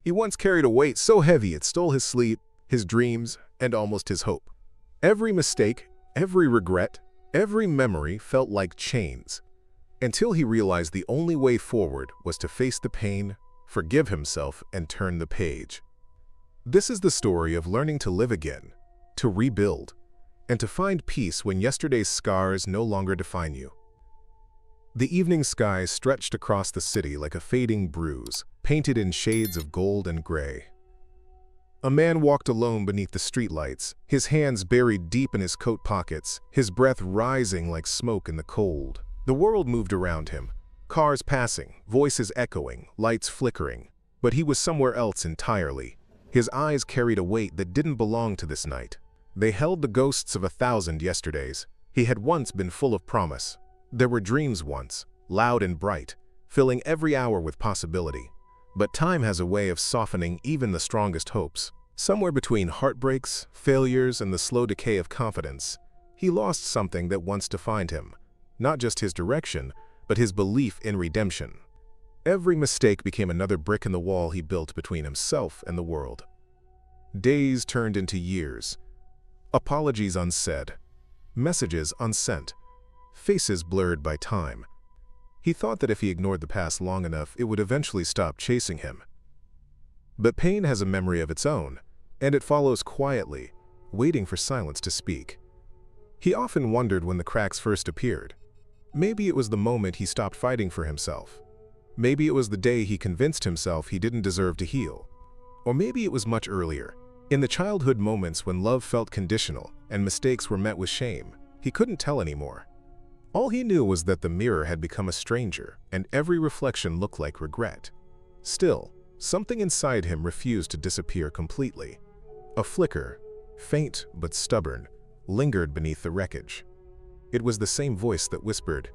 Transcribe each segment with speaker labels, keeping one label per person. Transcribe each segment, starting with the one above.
Speaker 1: He once carried a weight so heavy it stole his sleep, his dreams, and almost his hope. Every mistake, every regret, every memory felt like chains, until he realized the only way forward was to face the pain, forgive himself, and turn the page. This is the story of learning to live again, to rebuild, and to find peace when yesterday's scars no longer define you. The evening sky stretched across the city like a fading bruise, painted in shades of gold and gray. A man walked alone beneath the streetlights, his hands buried deep in his coat pockets, his breath rising like smoke in the cold. The world moved around him, cars passing, voices echoing, lights flickering, but he was somewhere else entirely. His eyes carried a weight that didn't belong to this night. They held the ghosts of 1,000 yesterdays. He had once been full of promise. There were dreams once, loud and bright, filling every hour with possibility. But time has a way of softening even the strongest hopes. Somewhere between heartbreaks, failures, and the slow decay of confidence, he lost something that once defined him. Not just his direction, but his belief in redemption. Every mistake became another brick in the wall he built between himself and the world. Days turned into years. Apologies unsaid. Messages unsent. Faces blurred by time. He thought that if he ignored the past long enough, it would eventually stop chasing him. But pain has a memory of its own, and it follows quietly, waiting for silence to speak. He often wondered when the cracks first appeared. Maybe it was the moment he stopped fighting for himself. Maybe it was the day he convinced himself he didn't deserve to heal. Or maybe it was much earlier, in the childhood moments when love felt conditional and mistakes were met with shame. He couldn't tell anymore. All he knew was that the mirror had become a stranger, and every reflection looked like regret. Still, something inside him refused to disappear completely. A flicker, faint but stubborn, lingered beneath the wreckage. It was the same voice that whispered,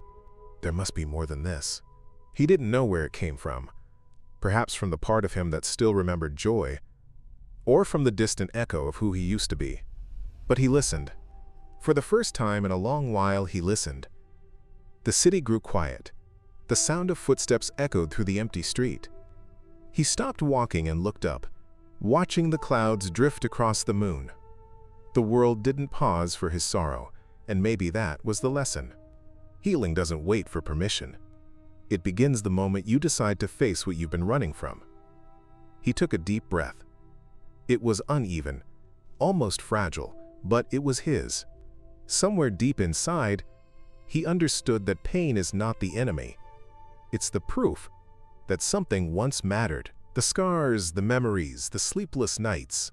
Speaker 1: "There must be more than this." He didn't know where it came from. Perhaps from the part of him that still remembered joy, or from the distant echo of who he used to be. But he listened. For the first time in a long while, he listened. The city grew quiet. The sound of footsteps echoed through the empty street. He stopped walking and looked up, watching the clouds drift across the moon. The world didn't pause for his sorrow, and maybe that was the lesson. Healing doesn't wait for permission. It begins the moment you decide to face what you've been running from. He took a deep breath. It was uneven, almost fragile, but it was his. Somewhere deep inside, he understood that pain is not the enemy. It's the proof that something once mattered. The scars, the memories, the sleepless nights,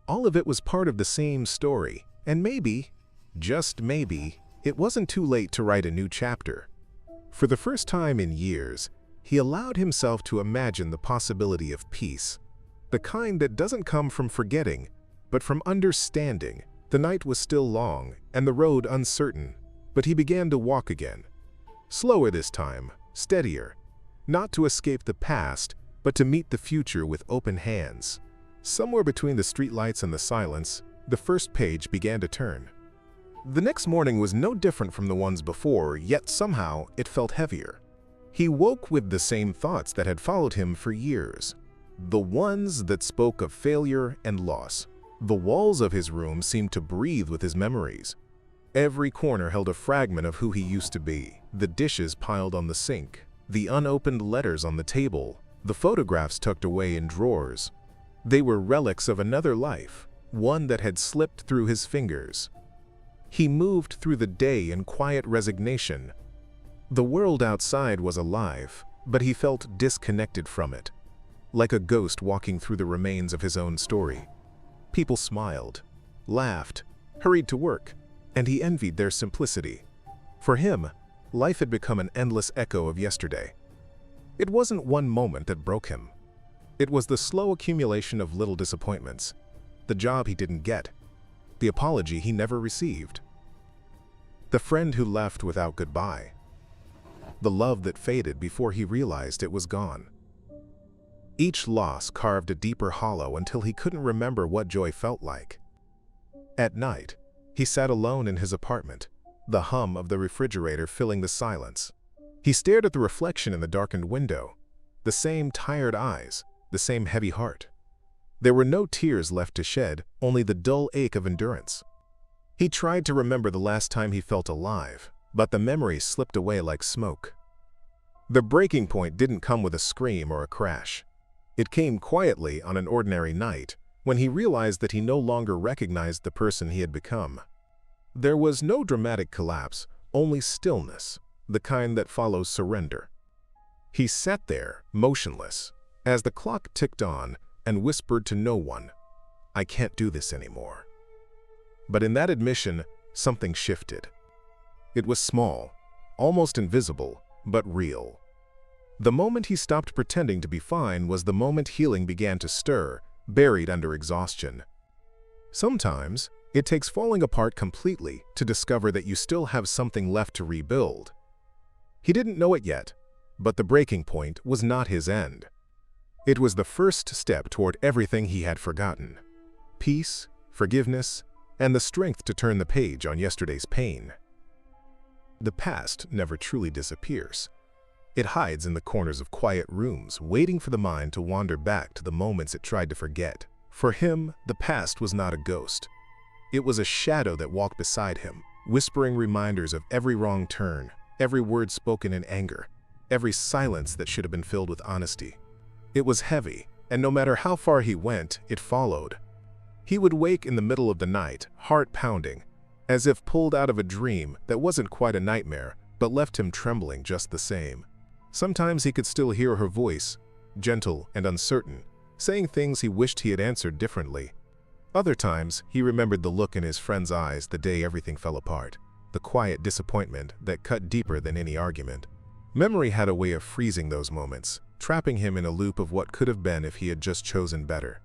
Speaker 1: all of it was part of the same story. And maybe, just maybe, it wasn't too late to write a new chapter. For the first time in years, he allowed himself to imagine the possibility of peace. The kind that doesn't come from forgetting, but from understanding. The night was still long, and the road uncertain, but he began to walk again. Slower this time, steadier. Not to escape the past, but to meet the future with open hands. Somewhere between the streetlights and the silence, the first page began to turn. The next morning was no different from the ones before, yet somehow it felt heavier. He woke with the same thoughts that had followed him for years. The ones that spoke of failure and loss. The walls of his room seemed to breathe with his memories. Every corner held a fragment of who he used to be. The dishes piled on the sink, the unopened letters on the table, the photographs tucked away in drawers. They were relics of another life, one that had slipped through his fingers. He moved through the day in quiet resignation. The world outside was alive, but he felt disconnected from it, like a ghost walking through the remains of his own story. People smiled, laughed, hurried to work, and he envied their simplicity. For him, life had become an endless echo of yesterday. It wasn't one moment that broke him. It was the slow accumulation of little disappointments, the job he didn't get, the apology he never received, the friend who left without goodbye, the love that faded before he realized it was gone. Each loss carved a deeper hollow until he couldn't remember what joy felt like. At night, he sat alone in his apartment, the hum of the refrigerator filling the silence. He stared at the reflection in the darkened window, the same tired eyes, the same heavy heart. There were no tears left to shed, only the dull ache of endurance. He tried to remember the last time he felt alive, but the memory slipped away like smoke. The breaking point didn't come with a scream or a crash. It came quietly on an ordinary night, when he realized that he no longer recognized the person he had become. There was no dramatic collapse, only stillness, the kind that follows surrender. He sat there, motionless, as the clock ticked on, and whispered to no one, "I can't do this anymore." But in that admission, something shifted. It was small, almost invisible, but real. The moment he stopped pretending to be fine was the moment healing began to stir, buried under exhaustion. Sometimes, it takes falling apart completely to discover that you still have something left to rebuild. He didn't know it yet, but the breaking point was not his end. It was the first step toward everything he had forgotten: peace, forgiveness, and the strength to turn the page on yesterday's pain. The past never truly disappears. It hides in the corners of quiet rooms, waiting for the mind to wander back to the moments it tried to forget. For him, the past was not a ghost. It was a shadow that walked beside him, whispering reminders of every wrong turn, every word spoken in anger, every silence that should have been filled with honesty. It was heavy, and no matter how far he went, it followed. He would wake in the middle of the night, heart pounding, as if pulled out of a dream that wasn't quite a nightmare, but left him trembling just the same. Sometimes he could still hear her voice, gentle and uncertain, saying things he wished he had answered differently. Other times, he remembered the look in his friend's eyes the day everything fell apart, the quiet disappointment that cut deeper than any argument. Memory had a way of freezing those moments, trapping him in a loop of what could have been if he had just chosen better.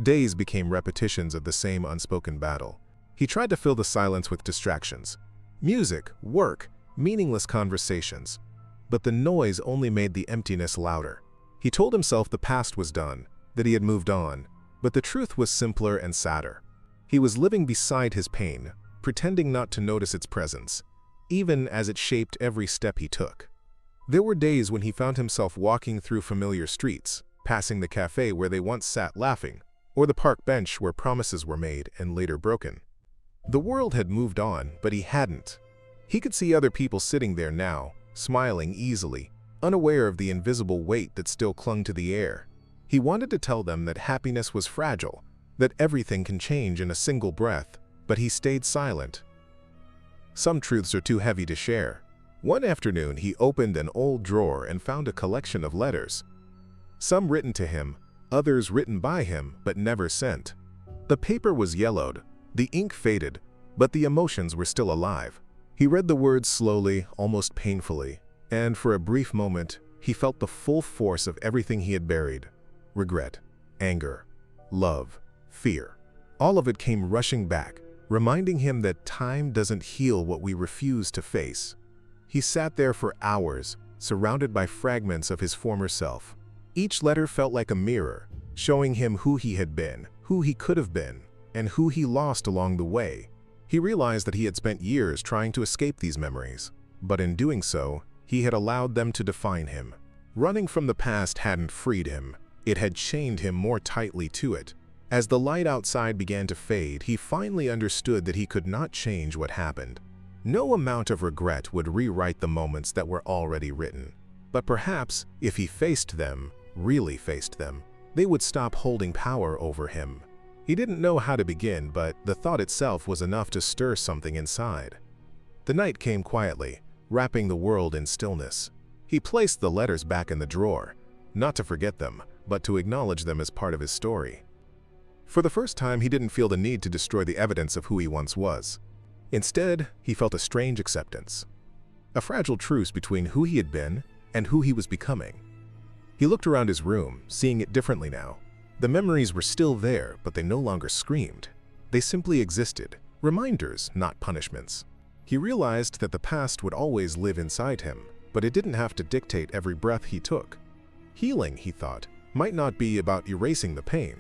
Speaker 1: Days became repetitions of the same unspoken battle. He tried to fill the silence with distractions: music, work, meaningless conversations. But the noise only made the emptiness louder. He told himself the past was done, that he had moved on, but the truth was simpler and sadder. He was living beside his pain, pretending not to notice its presence, even as it shaped every step he took. There were days when he found himself walking through familiar streets, passing the cafe where they once sat laughing, or the park bench where promises were made and later broken. The world had moved on, but he hadn't. He could see other people sitting there now, smiling easily, unaware of the invisible weight that still clung to the air. He wanted to tell them that happiness was fragile, that everything can change in a single breath, but he stayed silent. Some truths are too heavy to share. One afternoon, he opened an old drawer and found a collection of letters. Some written to him, others written by him, but never sent. The paper was yellowed, the ink faded, but the emotions were still alive. He read the words slowly, almost painfully, and for a brief moment, he felt the full force of everything he had buried: regret, anger, love, fear. All of it came rushing back, reminding him that time doesn't heal what we refuse to face. He sat there for hours, surrounded by fragments of his former self. Each letter felt like a mirror, showing him who he had been, who he could have been, and who he lost along the way. He realized that he had spent years trying to escape these memories, but in doing so, he had allowed them to define him. Running from the past hadn't freed him, it had chained him more tightly to it. As the light outside began to fade, he finally understood that he could not change what happened. No amount of regret would rewrite the moments that were already written. But perhaps, if he faced them, really faced them, they would stop holding power over him. He didn't know how to begin, but the thought itself was enough to stir something inside. The night came quietly, wrapping the world in stillness. He placed the letters back in the drawer, not to forget them, but to acknowledge them as part of his story. For the first time, he didn't feel the need to destroy the evidence of who he once was. Instead, he felt a strange acceptance, a fragile truce between who he had been and who he was becoming. He looked around his room, seeing it differently now. The memories were still there, but they no longer screamed. They simply existed, reminders, not punishments. He realized that the past would always live inside him, but it didn't have to dictate every breath he took. Healing, he thought, might not be about erasing the pain.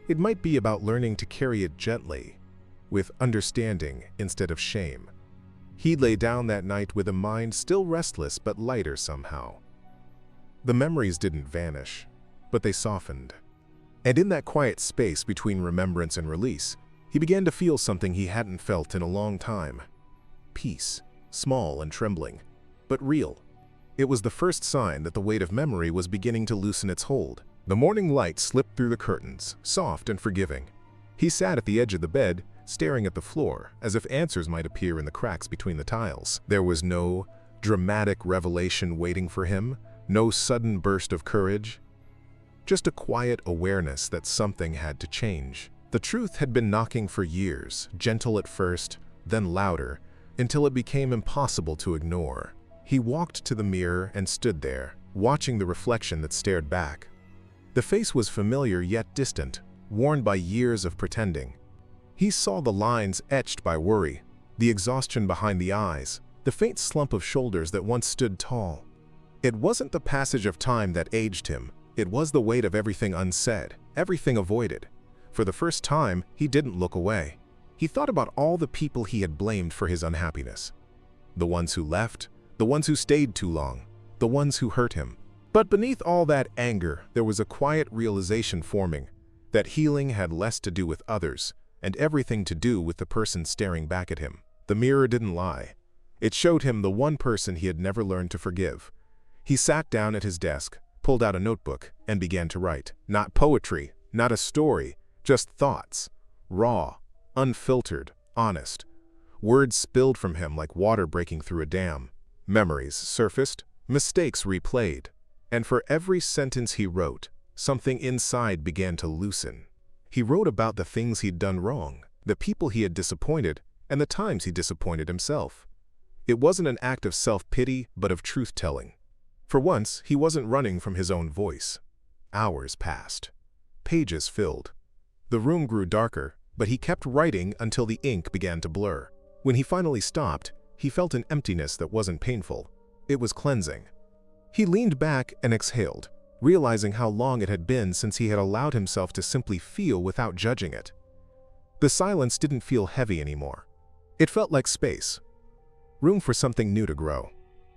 Speaker 1: It might be about learning to carry it gently, with understanding instead of shame. He lay down that night with a mind still restless but lighter somehow. The memories didn't vanish. but they softened. And in that quiet space between remembrance and release, he began to feel something he hadn't felt in a long time. Peace, small and trembling, but real. It was the first sign that the weight of memory was beginning to loosen its hold. The morning light slipped through the curtains, soft and forgiving. He sat at the edge of the bed, staring at the floor, as if answers might appear in the cracks between the tiles. There was no dramatic revelation waiting for him, no sudden burst of courage. Just a quiet awareness that something had to change. The truth had been knocking for years, gentle at first, then louder, until it became impossible to ignore. He walked to the mirror and stood there, watching the reflection that stared back. The face was familiar yet distant, worn by years of pretending. He saw the lines etched by worry, the exhaustion behind the eyes, the faint slump of shoulders that once stood tall. It wasn't the passage of time that aged him, it was the weight of everything unsaid, everything avoided. For the first time, he didn't look away. He thought about all the people he had blamed for his unhappiness. The ones who left, the ones who stayed too long, the ones who hurt him. But beneath all that anger, there was a quiet realization forming, that healing had less to do with others, and everything to do with the person staring back at him. The mirror didn't lie. It showed him the one person he had never learned to forgive. He sat down at his desk, pulled out a notebook, and began to write. Not poetry, not a story, just thoughts. Raw, unfiltered, honest. Words spilled from him like water breaking through a dam. Memories surfaced, mistakes replayed. And for every sentence he wrote, something inside began to loosen. He wrote about the things he'd done wrong, the people he had disappointed, and the times he disappointed himself. It wasn't an act of self-pity, but of truth-telling. For once, he wasn't running from his own voice. Hours passed. Pages filled. The room grew darker, but he kept writing until the ink began to blur. When he finally stopped, he felt an emptiness that wasn't painful. It was cleansing. He leaned back and exhaled, realizing how long it had been since he had allowed himself to simply feel without judging it. The silence didn't feel heavy anymore. It felt like space. Room for something new to grow.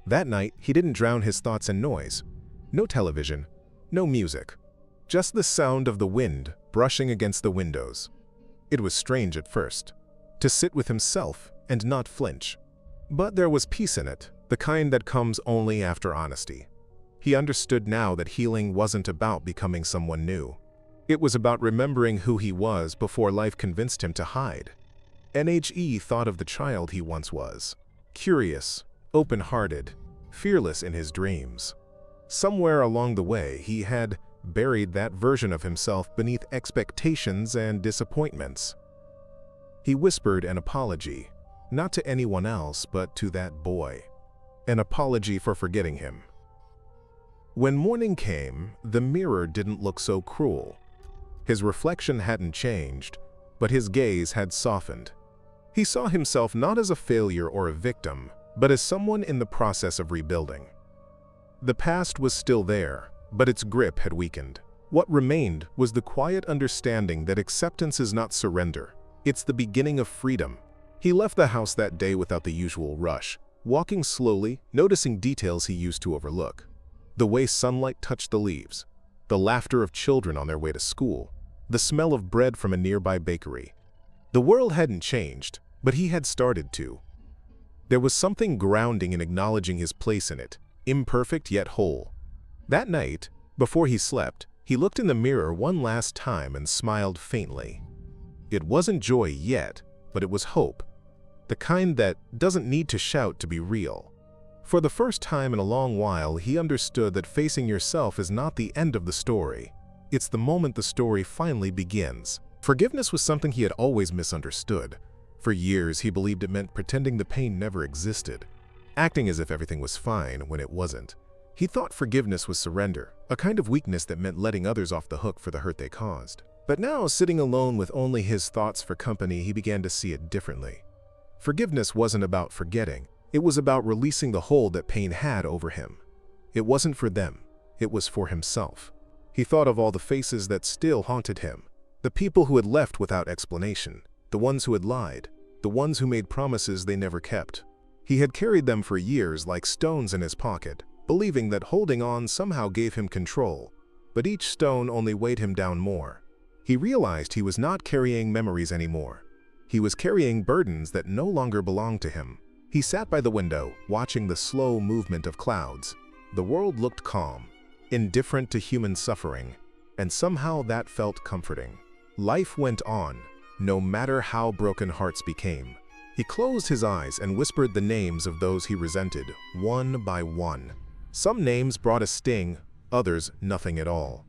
Speaker 1: That night, he didn't drown his thoughts in noise. No television, no music. Just the sound of the wind brushing against the windows. It was strange at first, to sit with himself and not flinch. But there was peace in it, the kind that comes only after honesty. He understood now that healing wasn't about becoming someone new. It was about remembering who he was before life convinced him to hide. NHE thought of the child he once was. Curious, open-hearted, fearless in his dreams. Somewhere along the way, he had buried that version of himself beneath expectations and disappointments. He whispered an apology, not to anyone else but to that boy. An apology for forgetting him. When morning came, the mirror didn't look so cruel. His reflection hadn't changed, but his gaze had softened. He saw himself not as a failure or a victim, but as someone in the process of rebuilding. The past was still there, but its grip had weakened. What remained was the quiet understanding that acceptance is not surrender. It's the beginning of freedom. He left the house that day without the usual rush, walking slowly, noticing details he used to overlook. The way sunlight touched the leaves, the laughter of children on their way to school, the smell of bread from a nearby bakery. The world hadn't changed, but he had started to. There was something grounding in acknowledging his place in it, imperfect yet whole. That night, before he slept, he looked in the mirror one last time and smiled faintly. It wasn't joy yet, but it was hope. The kind that doesn't need to shout to be real. For the first time in a long while, he understood that facing yourself is not the end of the story. It's the moment the story finally begins. Forgiveness was something he had always misunderstood. For years, he believed it meant pretending the pain never existed, acting as if everything was fine when it wasn't. He thought forgiveness was surrender, a kind of weakness that meant letting others off the hook for the hurt they caused. But now, sitting alone with only his thoughts for company, he began to see it differently. Forgiveness wasn't about forgetting. It was about releasing the hold that pain had over him. It wasn't for them. It was for himself. He thought of all the faces that still haunted him. The people who had left without explanation. The ones who had lied. The ones who made promises they never kept. He had carried them for years like stones in his pocket, believing that holding on somehow gave him control. but each stone only weighed him down more. He realized he was not carrying memories anymore. He was carrying burdens that no longer belonged to him. He sat by the window, watching the slow movement of clouds. The world looked calm, indifferent to human suffering, and somehow that felt comforting. Life went on, no matter how broken hearts became. He closed his eyes and whispered the names of those he resented, one by one. Some names brought a sting, others nothing at all.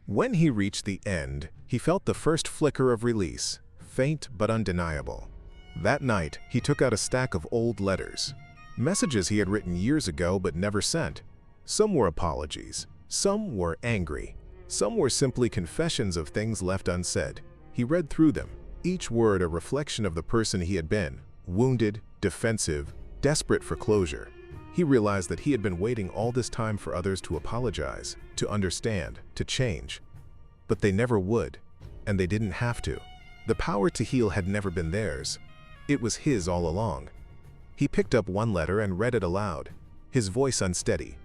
Speaker 1: When he reached the end, he felt the first flicker of release, faint but undeniable. That night, he took out a stack of old letters. Messages he had written years ago but never sent. Some were apologies, some were angry, some were simply confessions of things left unsaid. He read through them, each word a reflection of the person he had been, wounded, defensive, desperate for closure. He realized that he had been waiting all this time for others to apologize, to understand, to change. But they never would, and they didn't have to. The power to heal had never been theirs. It was his all along. He picked up one letter and read it aloud, his voice unsteady.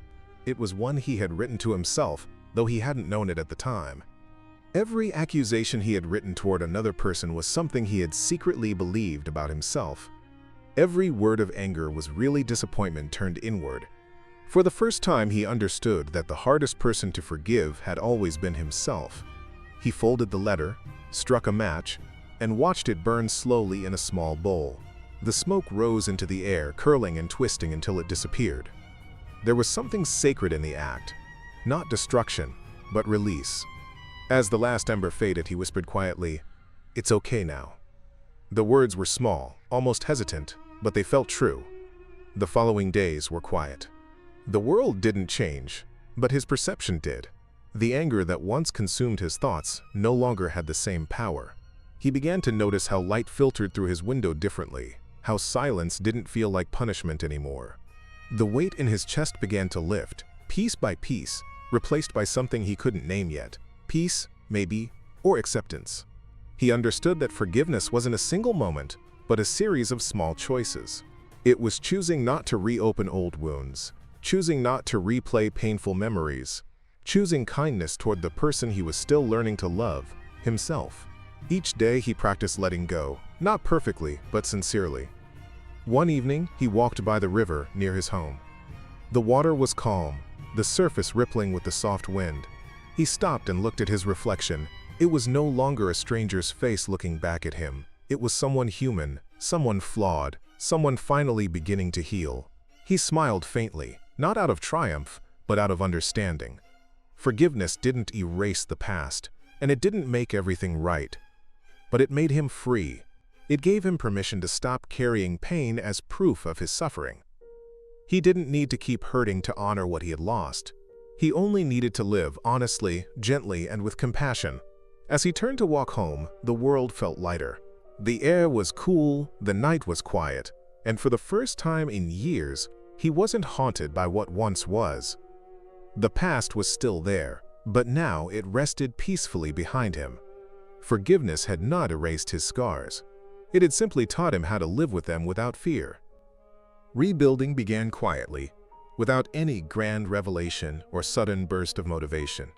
Speaker 1: It was one he had written to himself, though he hadn't known it at the time. Every accusation he had written toward another person was something he had secretly believed about himself. Every word of anger was really disappointment turned inward. For the first time, he understood that the hardest person to forgive had always been himself. He folded the letter, struck a match, and watched it burn slowly in a small bowl. The smoke rose into the air, curling and twisting until it disappeared. There was something sacred in the act, not destruction, but release. As the last ember faded, he whispered quietly, "It's okay now." The words were small, almost hesitant, but they felt true. The following days were quiet. The world didn't change, but his perception did. The anger that once consumed his thoughts no longer had the same power. He began to notice how light filtered through his window differently, how silence didn't feel like punishment anymore. The weight in his chest began to lift, piece by piece, replaced by something he couldn't name yet. Peace, maybe, or acceptance. He understood that forgiveness wasn't a single moment, but a series of small choices. It was choosing not to reopen old wounds, choosing not to replay painful memories, choosing kindness toward the person he was still learning to love, himself. Each day he practiced letting go, not perfectly, but sincerely. One evening, he walked by the river near his home. The water was calm, the surface rippling with the soft wind. He stopped and looked at his reflection. It was no longer a stranger's face looking back at him. It was someone human, someone flawed, someone finally beginning to heal. He smiled faintly, not out of triumph, but out of understanding. Forgiveness didn't erase the past, and it didn't make everything right. But it made him free. It gave him permission to stop carrying pain as proof of his suffering. He didn't need to keep hurting to honor what he had lost. He only needed to live honestly, gently, and with compassion. As he turned to walk home, the world felt lighter. The air was cool, the night was quiet, and for the first time in years, he wasn't haunted by what once was. The past was still there, but now it rested peacefully behind him. Forgiveness had not erased his scars. It had simply taught him how to live with them without fear. Rebuilding began quietly, without any grand revelation or sudden burst of motivation.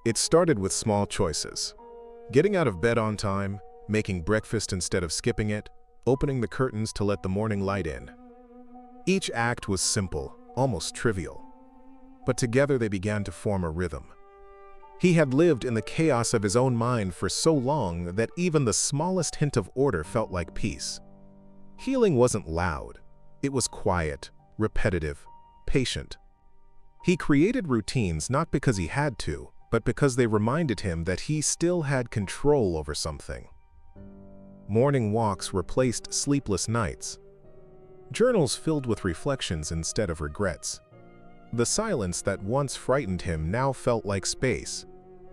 Speaker 1: It started with small choices. Getting out of bed on time, making breakfast instead of skipping it, opening the curtains to let the morning light in. Each act was simple, almost trivial. But together they began to form a rhythm. He had lived in the chaos of his own mind for so long that even the smallest hint of order felt like peace. Healing wasn't loud. It was quiet, repetitive, patient. He created routines not because he had to, but because they reminded him that he still had control over something. Morning walks replaced sleepless nights. Journals filled with reflections instead of regrets. The silence that once frightened him now felt like space,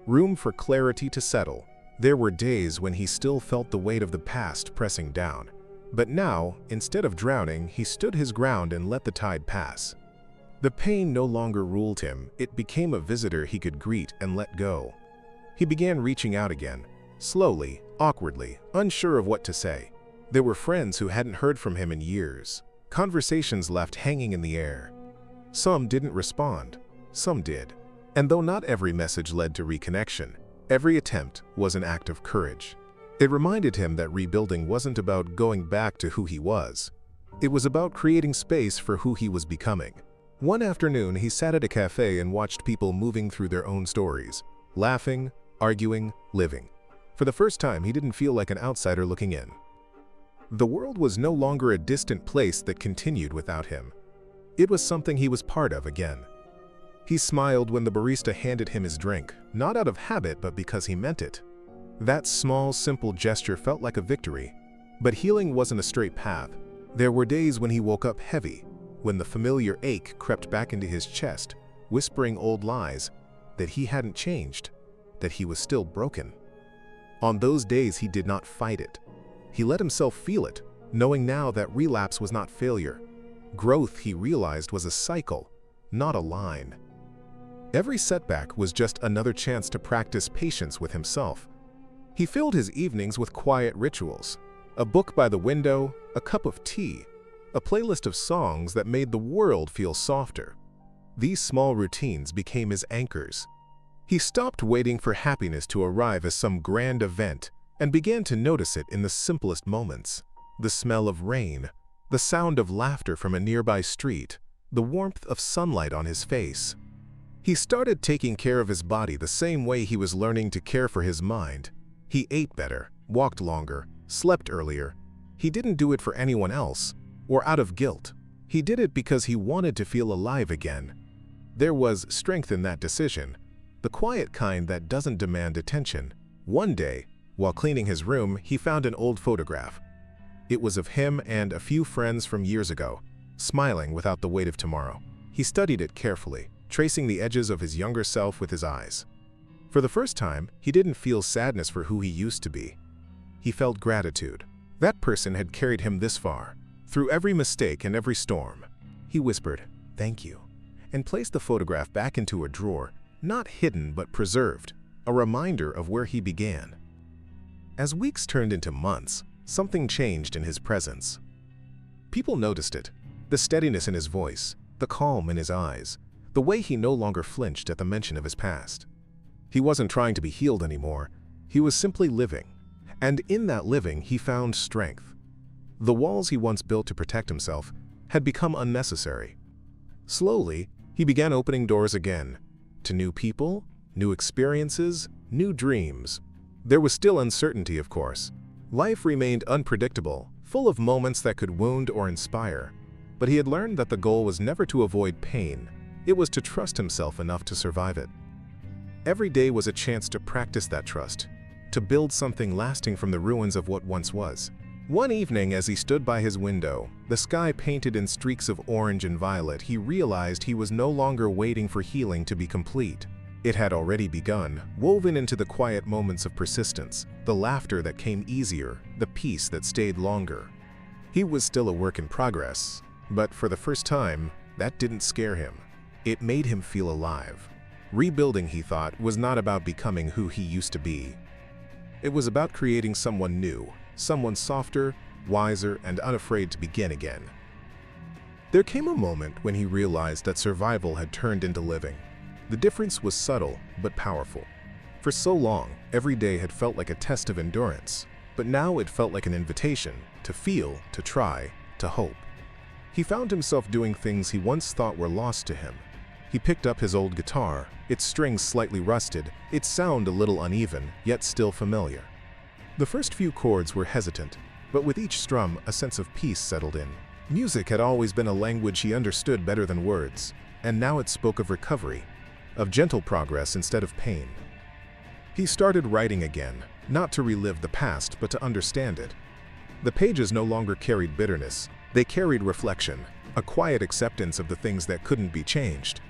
Speaker 1: room for clarity to settle. There were days when he still felt the weight of the past pressing down. But now, instead of drowning, he stood his ground and let the tide pass. The pain no longer ruled him. It became a visitor he could greet and let go. He began reaching out again, slowly, awkwardly, unsure of what to say. There were friends who hadn't heard from him in years. Conversations left hanging in the air. Some didn't respond, some did. And though not every message led to reconnection, every attempt was an act of courage. It reminded him that rebuilding wasn't about going back to who he was. It was about creating space for who he was becoming. One afternoon, he sat at a cafe and watched people moving through their own stories, laughing, arguing, living. For the first time, he didn't feel like an outsider looking in. The world was no longer a distant place that continued without him. It was something he was part of again. He smiled when the barista handed him his drink, not out of habit but because he meant it. That small, simple gesture felt like a victory. But healing wasn't a straight path. There were days when he woke up heavy, when the familiar ache crept back into his chest, whispering old lies, that he hadn't changed, that he was still broken. On those days, he did not fight it. He let himself feel it, knowing now that relapse was not failure. Growth, he realized, was a cycle, not a line. Every setback was just another chance to practice patience with himself. He filled his evenings with quiet rituals, a book by the window, a cup of tea, a playlist of songs that made the world feel softer. These small routines became his anchors. He stopped waiting for happiness to arrive as some grand event and began to notice it in the simplest moments. The smell of rain, the sound of laughter from a nearby street, the warmth of sunlight on his face. He started taking care of his body the same way he was learning to care for his mind. He ate better, walked longer, slept earlier. He didn't do it for anyone else or out of guilt. He did it because he wanted to feel alive again. There was strength in that decision, the quiet kind that doesn't demand attention. One day, while cleaning his room, he found an old photograph. It was of him and a few friends from years ago, smiling without the weight of tomorrow. He studied it carefully, tracing the edges of his younger self with his eyes. For the first time, he didn't feel sadness for who he used to be. He felt gratitude. That person had carried him this far, through every mistake and every storm. He whispered, "Thank you," and placed the photograph back into a drawer, not hidden but preserved, a reminder of where he began. As weeks turned into months, something changed in his presence. People noticed it, the steadiness in his voice, the calm in his eyes, the way he no longer flinched at the mention of his past. He wasn't trying to be healed anymore, he was simply living. And in that living, he found strength. The walls he once built to protect himself had become unnecessary. Slowly, he began opening doors again, to new people, new experiences, new dreams. There was still uncertainty, of course. Life remained unpredictable, full of moments that could wound or inspire. But he had learned that the goal was never to avoid pain, it was to trust himself enough to survive it. Every day was a chance to practice that trust, to build something lasting from the ruins of what once was. One evening, as he stood by his window, the sky painted in streaks of orange and violet, he realized he was no longer waiting for healing to be complete. It had already begun, woven into the quiet moments of persistence, the laughter that came easier, the peace that stayed longer. He was still a work in progress, but for the first time, that didn't scare him. It made him feel alive. Rebuilding, he thought, was not about becoming who he used to be. It was about creating someone new, someone softer, wiser, and unafraid to begin again. There came a moment when he realized that survival had turned into living. The difference was subtle but powerful. For so long, every day had felt like a test of endurance, but now it felt like an invitation to feel, to try, to hope. He found himself doing things he once thought were lost to him. He picked up his old guitar, its strings slightly rusted, its sound a little uneven, yet still familiar. The first few chords were hesitant, but with each strum, a sense of peace settled in. Music had always been a language he understood better than words, and now it spoke of recovery, of gentle progress instead of pain. He started writing again, not to relive the past, but to understand it. The pages no longer carried bitterness, they carried reflection, a quiet acceptance of the things that couldn't be changed.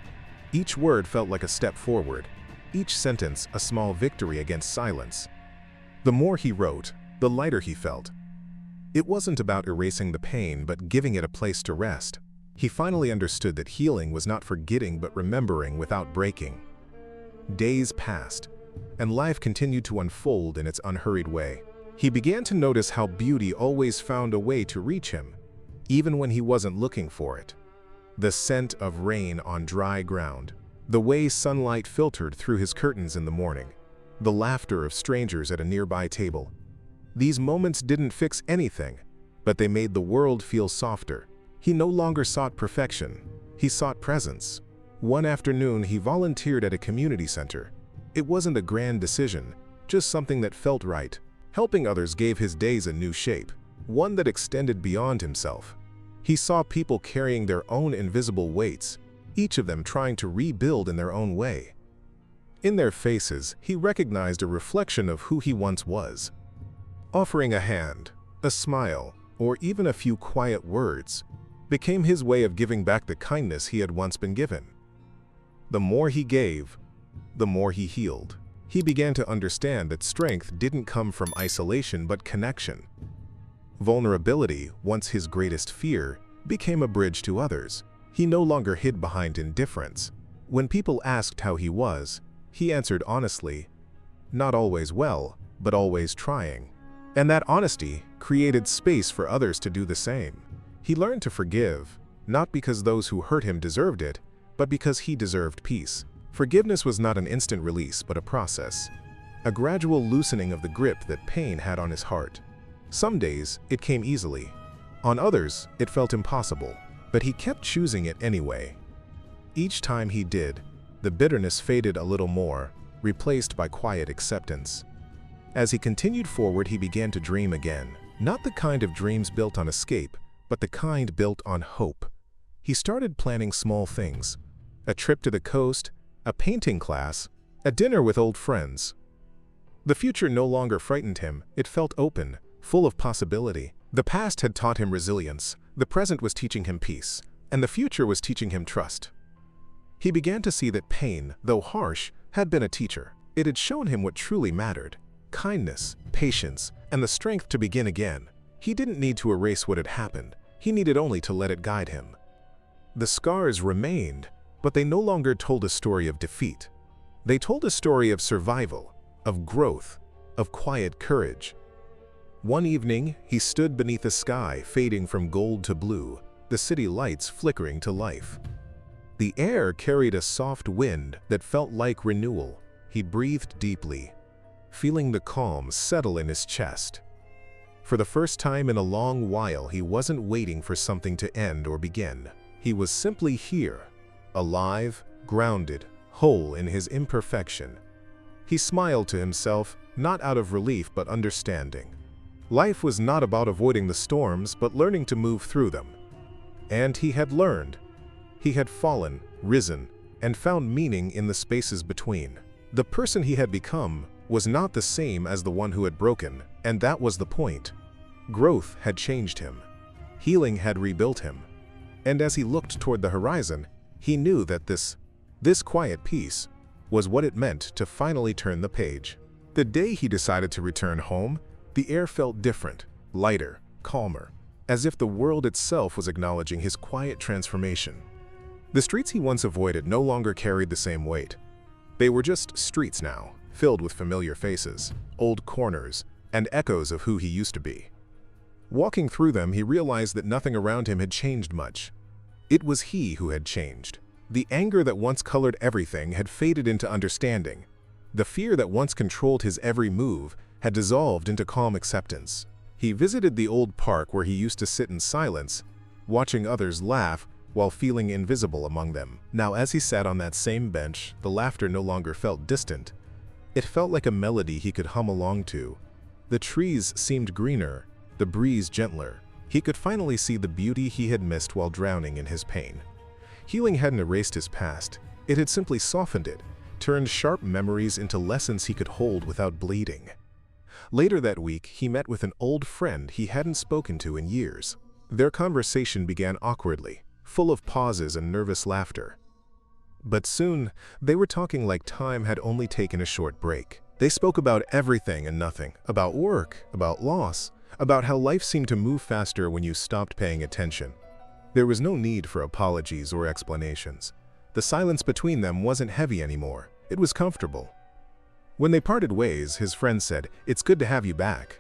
Speaker 1: Each word felt like a step forward, each sentence a small victory against silence. The more he wrote, the lighter he felt. It wasn't about erasing the pain, but giving it a place to rest. He finally understood that healing was not forgetting but remembering without breaking. Days passed, and life continued to unfold in its unhurried way. He began to notice how beauty always found a way to reach him, even when he wasn't looking for it. The scent of rain on dry ground, The way sunlight filtered through his curtains in the morning, the laughter of strangers at a nearby table. These moments didn't fix anything, but they made the world feel softer. He no longer sought perfection, he sought presence. One afternoon, he volunteered at a community center. It wasn't a grand decision, just something that felt right. Helping others gave his days a new shape, one that extended beyond himself. He saw people carrying their own invisible weights, each of them trying to rebuild in their own way. In their faces, he recognized a reflection of who he once was. Offering a hand, a smile, or even a few quiet words became his way of giving back the kindness he had once been given. The more he gave, the more he healed. He began to understand that strength didn't come from isolation but connection. Vulnerability, once his greatest fear, became a bridge to others. He no longer hid behind indifference. When people asked how he was, he answered honestly, not always well, but always trying. And that honesty created space for others to do the same. He learned to forgive, not because those who hurt him deserved it, but because he deserved peace. Forgiveness was not an instant release, but a process, a gradual loosening of the grip that pain had on his heart. Some days, it came easily. On others, it felt impossible, but he kept choosing it anyway. Each time he did, the bitterness faded a little more, replaced by quiet acceptance. As he continued forward, he began to dream again, not the kind of dreams built on escape, but the kind built on hope. He started planning small things, a trip to the coast, a painting class, a dinner with old friends. The future no longer frightened him, it felt open, full of possibility. The past had taught him resilience, the present was teaching him peace, and the future was teaching him trust. He began to see that pain, though harsh, had been a teacher. It had shown him what truly mattered: kindness, patience, and the strength to begin again. He didn't need to erase what had happened, he needed only to let it guide him. The scars remained, but they no longer told a story of defeat. They told a story of survival, of growth, of quiet courage. One evening, he stood beneath a sky fading from gold to blue, the city lights flickering to life. The air carried a soft wind that felt like renewal. He breathed deeply, feeling the calm settle in his chest. For the first time in a long while, he wasn't waiting for something to end or begin. He was simply here, alive, grounded, whole in his imperfection. He smiled to himself, not out of relief but understanding. Life was not about avoiding the storms, but learning to move through them. And he had learned. He had fallen, risen, and found meaning in the spaces between. The person he had become was not the same as the one who had broken, and that was the point. Growth had changed him. Healing had rebuilt him. And as he looked toward the horizon, he knew that this quiet peace was what it meant to finally turn the page. The day he decided to return home, the air felt different, lighter, calmer, as if the world itself was acknowledging his quiet transformation. The streets he once avoided no longer carried the same weight. They were just streets now, filled with familiar faces, old corners, and echoes of who he used to be. Walking through them, he realized that nothing around him had changed much. It was he who had changed. The anger that once colored everything had faded into understanding. The fear that once controlled his every move had dissolved into calm acceptance. He visited the old park where he used to sit in silence, watching others laugh while feeling invisible among them. Now, as he sat on that same bench, the laughter no longer felt distant. It felt like a melody he could hum along to. The trees seemed greener, the breeze gentler. He could finally see the beauty he had missed while drowning in his pain. Healing hadn't erased his past. It had simply softened it, turned sharp memories into lessons he could hold without bleeding. Later that week, he met with an old friend he hadn't spoken to in years. Their conversation began awkwardly, full of pauses and nervous laughter. But soon, they were talking like time had only taken a short break. They spoke about everything and nothing, about work, about loss, about how life seemed to move faster when you stopped paying attention. There was no need for apologies or explanations. The silence between them wasn't heavy anymore. It was comfortable. When they parted ways, his friend said, "It's good to have you back."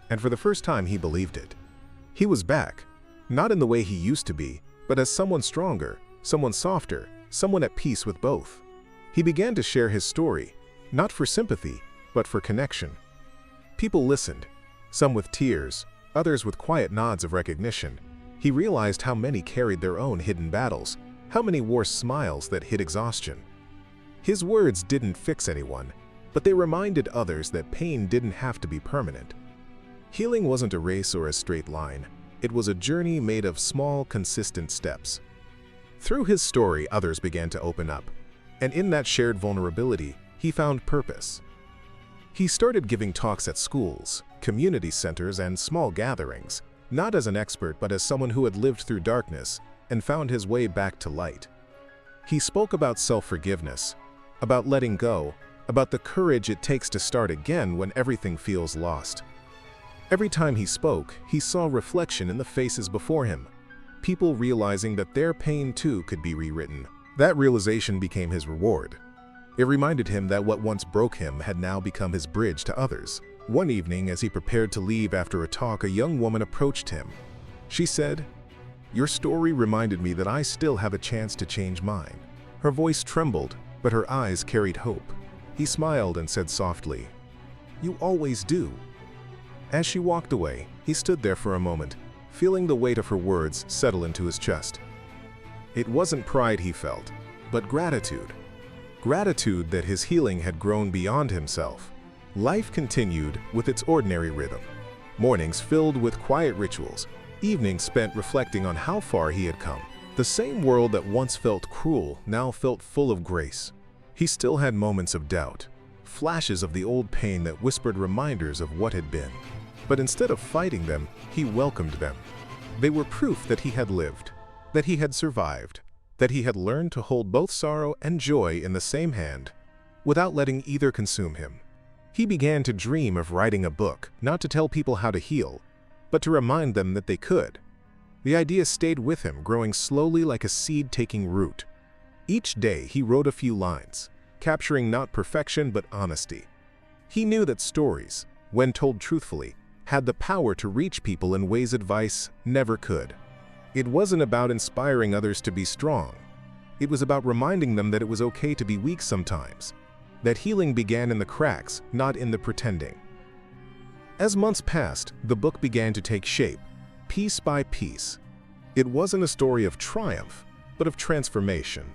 Speaker 1: And for the first time, he believed it. He was back, not in the way he used to be, but as someone stronger, someone softer, someone at peace with both. He began to share his story, not for sympathy, but for connection. People listened, some with tears, others with quiet nods of recognition. He realized how many carried their own hidden battles, how many wore smiles that hid exhaustion. His words didn't fix anyone, but they reminded others that pain didn't have to be permanent. Healing wasn't a race or a straight line. It was a journey made of small, consistent steps. Through his story, others began to open up, and in that shared vulnerability, he found purpose. He started giving talks at schools, community centers, and small gatherings, not as an expert but as someone who had lived through darkness and found his way back to light. He spoke about self-forgiveness, about letting go, about the courage it takes to start again when everything feels lost. Every time he spoke, he saw reflection in the faces before him, people realizing that their pain too could be rewritten. That realization became his reward. It reminded him that what once broke him had now become his bridge to others. One evening, as he prepared to leave after a talk, a young woman approached him. She said, "Your story reminded me that I still have a chance to change mine." Her voice trembled, but her eyes carried hope. He smiled and said softly, "You always do." As she walked away, he stood there for a moment, feeling the weight of her words settle into his chest. It wasn't pride he felt, but gratitude. Gratitude that his healing had grown beyond himself. Life continued with its ordinary rhythm. Mornings filled with quiet rituals, evenings spent reflecting on how far he had come. The same world that once felt cruel now felt full of grace. He still had moments of doubt, flashes of the old pain that whispered reminders of what had been. But instead of fighting them, he welcomed them. They were proof that he had lived, that he had survived, that he had learned to hold both sorrow and joy in the same hand, without letting either consume him. He began to dream of writing a book, not to tell people how to heal, but to remind them that they could. The idea stayed with him, growing slowly like a seed taking root. Each day he wrote a few lines, capturing not perfection but honesty. He knew that stories, when told truthfully, had the power to reach people in ways advice never could. It wasn't about inspiring others to be strong. It was about reminding them that it was okay to be weak sometimes, that healing began in the cracks, not in the pretending. As months passed, the book began to take shape, piece by piece. It wasn't a story of triumph, but of transformation,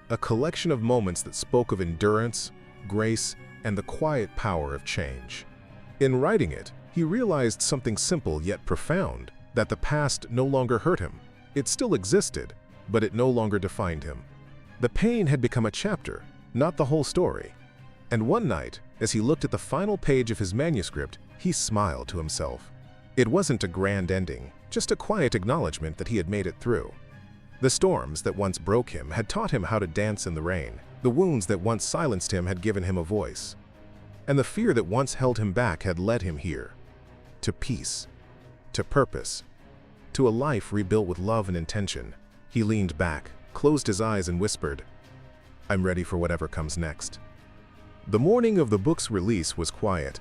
Speaker 1: a collection of moments that spoke of endurance, grace, and the quiet power of change. In writing it, he realized something simple yet profound, that the past no longer hurt him. It still existed, but it no longer defined him. The pain had become a chapter, not the whole story. And one night, as he looked at the final page of his manuscript, he smiled to himself. It wasn't a grand ending, just a quiet acknowledgement that he had made it through. The storms that once broke him had taught him how to dance in the rain. The wounds that once silenced him had given him a voice. And the fear that once held him back had led him here. To peace, to purpose, to a life rebuilt with love and intention. He leaned back, closed his eyes and whispered, "I'm ready for whatever comes next." The morning of the book's release was quiet.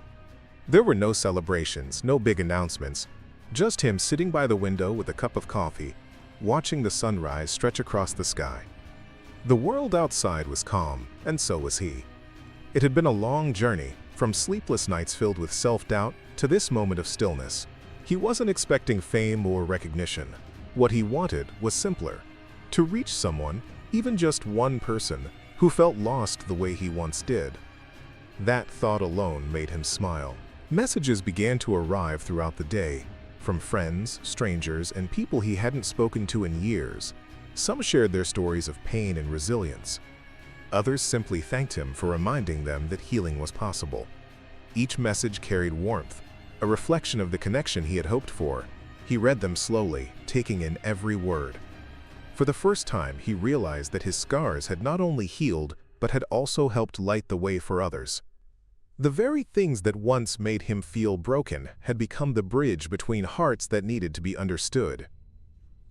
Speaker 1: There were no celebrations, no big announcements, just him sitting by the window with a cup of coffee, watching the sunrise stretch across the sky. The world outside was calm, and so was he. It had been a long journey, from sleepless nights filled with self-doubt to this moment of stillness. He wasn't expecting fame or recognition. What he wanted was simpler: to reach someone, even just one person, who felt lost the way he once did. That thought alone made him smile. Messages began to arrive throughout the day, from friends, strangers, and people he hadn't spoken to in years. Some shared their stories of pain and resilience. Others simply thanked him for reminding them that healing was possible. Each message carried warmth, a reflection of the connection he had hoped for. He read them slowly, taking in every word. For the first time, he realized that his scars had not only healed, but had also helped light the way for others. The very things that once made him feel broken had become the bridge between hearts that needed to be understood.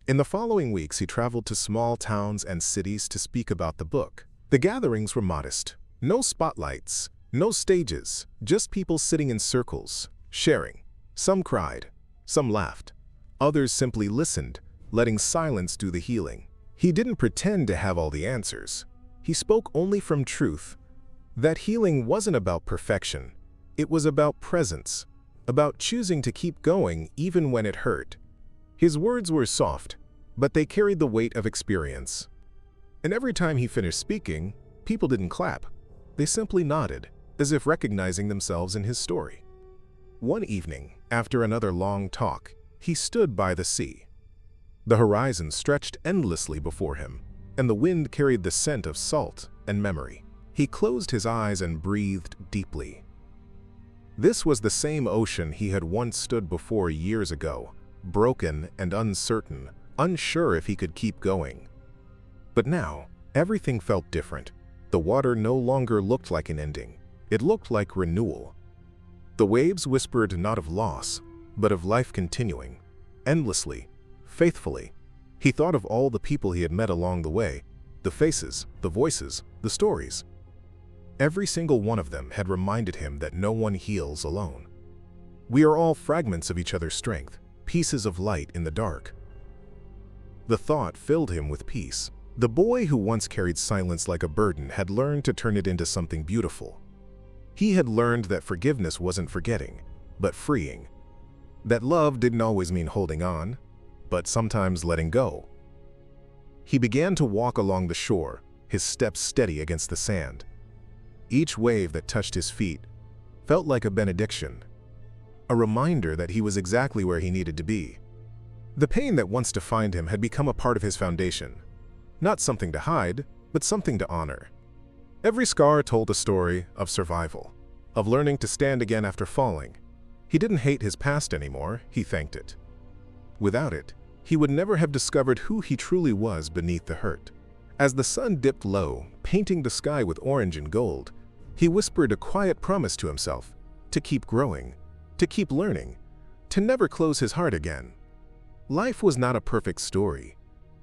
Speaker 1: In the following weeks, he traveled to small towns and cities to speak about the book. The gatherings were modest. No spotlights, no stages, just people sitting in circles, sharing. Some cried, some laughed. Others simply listened, letting silence do the healing. He didn't pretend to have all the answers. He spoke only from truth, That healing wasn't about perfection. It was about presence, about choosing to keep going even when it hurt. His words were soft, but they carried the weight of experience. And every time he finished speaking, people didn't clap. They simply nodded, as if recognizing themselves in his story. One evening, after another long talk, he stood by the sea. The horizon stretched endlessly before him, and the wind carried the scent of salt and memory. He closed his eyes and breathed deeply. This was the same ocean he had once stood before years ago, broken and uncertain, unsure if he could keep going. But now, everything felt different. The water no longer looked like an ending. It looked like renewal. The waves whispered not of loss, but of life continuing, endlessly, faithfully. He thought of all the people he had met along the way, the faces, the voices, the stories. Every single one of them had reminded him that no one heals alone. We are all fragments of each other's strength, pieces of light in the dark. The thought filled him with peace. The boy who once carried silence like a burden had learned to turn it into something beautiful. He had learned that forgiveness wasn't forgetting, but freeing. That love didn't always mean holding on, but sometimes letting go. He began to walk along the shore, his steps steady against the sand. Each wave that touched his feet felt like a benediction, a reminder that he was exactly where he needed to be. The pain that once defined him had become a part of his foundation, not something to hide, but something to honor. Every scar told a story of survival, of learning to stand again after falling. He didn't hate his past anymore, he thanked it. Without it, he would never have discovered who he truly was beneath the hurt. As the sun dipped low, painting the sky with orange and gold, he whispered a quiet promise to himself, to keep growing, to keep learning, to never close his heart again. Life was not a perfect story.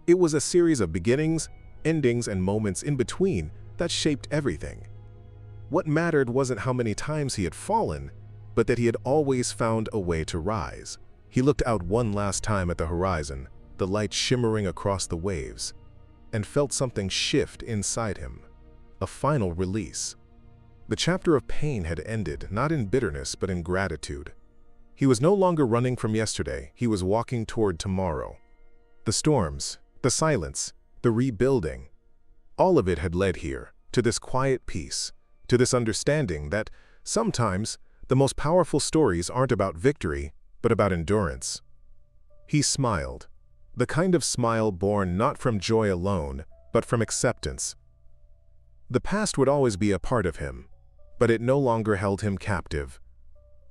Speaker 1: It was a series of beginnings, endings, and moments in between that shaped everything. What mattered wasn't how many times he had fallen, but that he had always found a way to rise. He looked out one last time at the horizon, the light shimmering across the waves, and felt something shift inside him, a final release. The chapter of pain had ended, not in bitterness but in gratitude. He was no longer running from yesterday, he was walking toward tomorrow. The storms, the silence, the rebuilding, all of it had led here, to this quiet peace, to this understanding that sometimes the most powerful stories aren't about victory, but about endurance. He smiled, the kind of smile born not from joy alone, but from acceptance. The past would always be a part of him, but it no longer held him captive.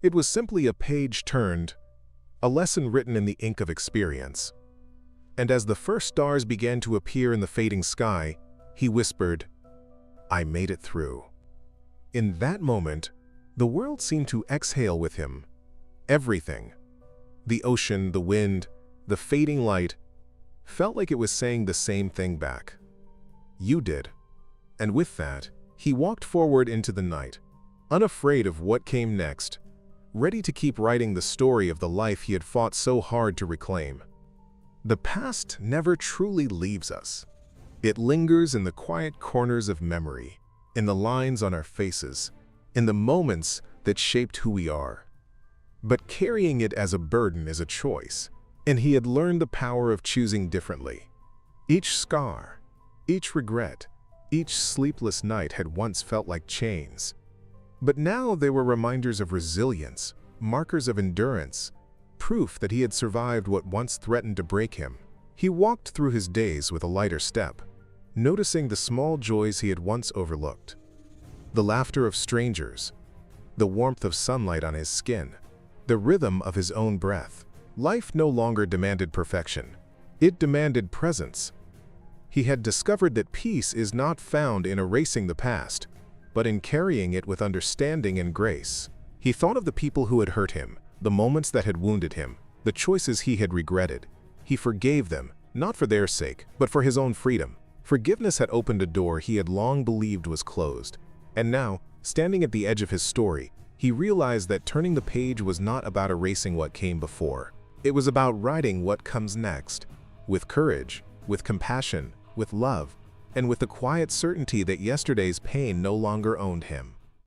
Speaker 1: It was simply a page turned, a lesson written in the ink of experience. And as the first stars began to appear in the fading sky, he whispered, "I made it through." In that moment, the world seemed to exhale with him. Everything, the ocean, the wind, the fading light, felt like it was saying the same thing back. "You did." And with that, he walked forward into the night, unafraid of what came next, ready to keep writing the story of the life he had fought so hard to reclaim. The past never truly leaves us. It lingers in the quiet corners of memory, in the lines on our faces, in the moments that shaped who we are. But carrying it as a burden is a choice, and he had learned the power of choosing differently. Each scar, each regret, each sleepless night had once felt like chains. But now they were reminders of resilience, markers of endurance, proof that he had survived what once threatened to break him. He walked through his days with a lighter step, noticing the small joys he had once overlooked. The laughter of strangers, the warmth of sunlight on his skin, the rhythm of his own breath. Life no longer demanded perfection. It demanded presence. He had discovered that peace is not found in erasing the past, but in carrying it with understanding and grace. He thought of the people who had hurt him, the moments that had wounded him, the choices he had regretted. He forgave them, not for their sake, but for his own freedom. Forgiveness had opened a door he had long believed was closed. And now, standing at the edge of his story, he realized that turning the page was not about erasing what came before. It was about writing what comes next, with courage, with compassion, with love. and with the quiet certainty that yesterday's pain no longer owned him.